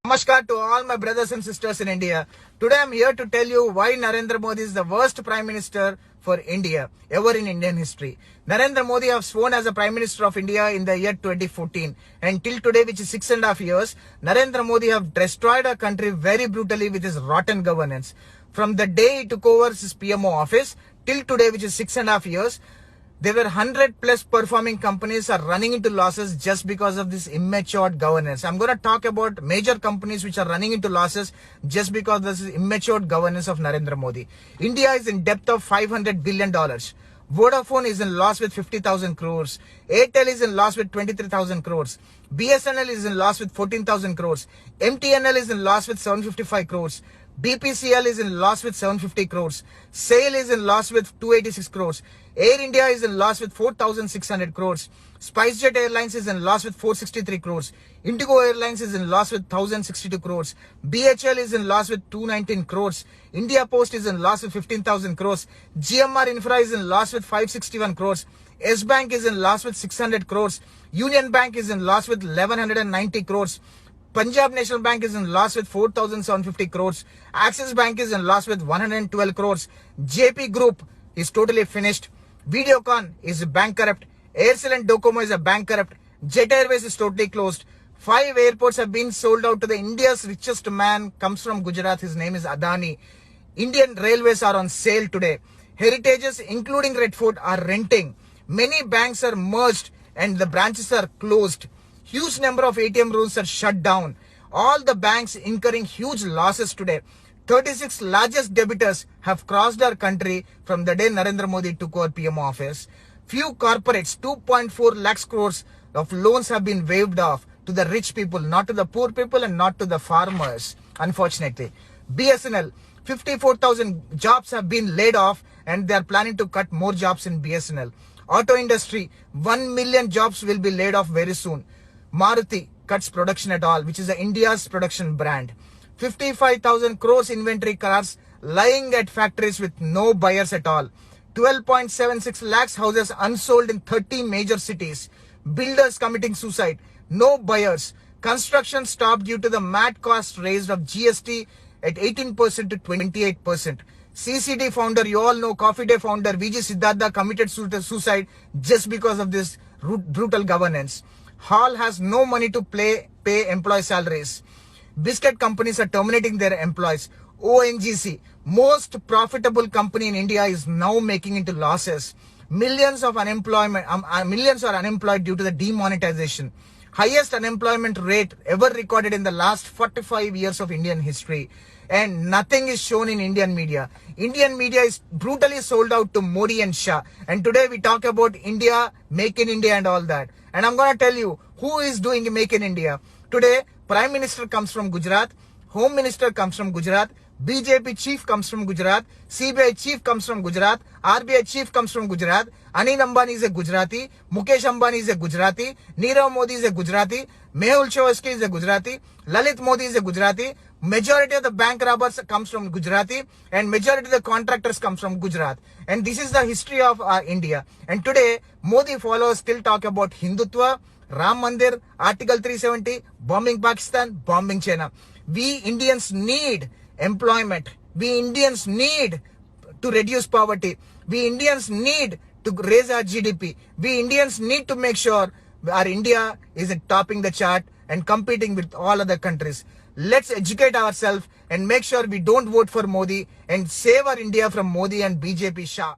Namaskar to all my brothers and sisters in India. Today I am here to tell you why Narendra Modi is the worst Prime Minister for India ever in Indian history. Narendra Modi has sworn as a Prime Minister of India in the year 2014, and till today, which is 6.5 years, Narendra Modi have destroyed our country very brutally with his rotten governance. From the day he took over his PMO office till today, which is 6.5 years, there were 100 plus performing companies are running into losses just because of this immature governance. I'm going to talk about major companies which are running into losses just because of this immature governance of Narendra Modi. India is in debt of $500 billion. Vodafone is in loss with 50,000 crores. Airtel is in loss with 23,000 crores. BSNL is in loss with 14,000 crores. MTNL is in loss with 755 crores. BPCL is in loss with 750 crores. SAIL is in loss with 286 crores. Air India is in loss with 4,600 crores. SpiceJet Airlines is in loss with 463 crores. Indigo Airlines is in loss with 1,062 crores. BHL is in loss with 219 crores. India Post is in loss with 15,000 crores. GMR Infra is in loss with 561 crores. S Bank is in loss with 600 crores. Union Bank is in loss with 1,190 crores. Punjab National Bank is in loss with 4,750 crores. Axis Bank is in loss with 112 crores. JP Group is totally finished. Videocon is bankrupt. Aircel and Docomo is a bankrupt. Jet Airways is totally closed. 5 airports have been sold out to the India's richest man, comes from Gujarat. His name is Adani. Indian railways are on sale today. Heritages, including Red Fort, are renting. Many banks are merged and the branches are closed. Huge number of ATM rooms are shut down. All the banks incurring huge losses today. 36 largest debtors have crossed our country from the day Narendra Modi took over PMO office. Few corporates, 2.4 lakhs crores of loans have been waived off to the rich people, not to the poor people and not to the farmers, unfortunately. BSNL, 54,000 jobs have been laid off and they are planning to cut more jobs in BSNL. Auto industry, 1 million jobs will be laid off very soon. Maruti cuts production at all, which is India's production brand. 55,000 crores inventory cars lying at factories with no buyers at all. 12.76 lakhs houses unsold in 30 major cities. Builders committing suicide. No buyers. Construction stopped due to the mad cost raised of GST at 18% to 28%. CCD founder, you all know, Coffee Day founder VG Siddhartha committed suicide just because of this brutal governance. Hall has no money to pay employee salaries. Biscuit companies are terminating their employees. ONGC, most profitable company in India, is now making into losses. Millions are unemployed due to the demonetization. Highest unemployment rate ever recorded in the last 45 years of Indian history. And nothing is shown in Indian media. Indian media is brutally sold out to Modi and Shah. And today we talk about India, Make in India and all that. And I'm going to tell you who is doing Make in India. Today, Prime Minister comes from Gujarat. Home Minister comes from Gujarat. BJP Chief comes from Gujarat. CBI Chief comes from Gujarat. RBI Chief comes from Gujarat. Anil Ambani is a Gujarati. Mukesh Ambani is a Gujarati. Nirav Modi is a Gujarati. Mehul Choksey is a Gujarati. Lalit Modi is a Gujarati. Majority of the bank robbers comes from Gujarati and majority of the contractors comes from Gujarat. And this is the history of India. And today, Modi followers still talk about Hindutva, Ram Mandir, Article 370, bombing Pakistan, bombing China. We Indians need employment. We Indians need to reduce poverty. We Indians need to raise our GDP. We Indians need to make sure our India is topping the chart and competing with all other countries. Let's educate ourselves and make sure we don't vote for Modi and save our India from Modi and BJP Shah.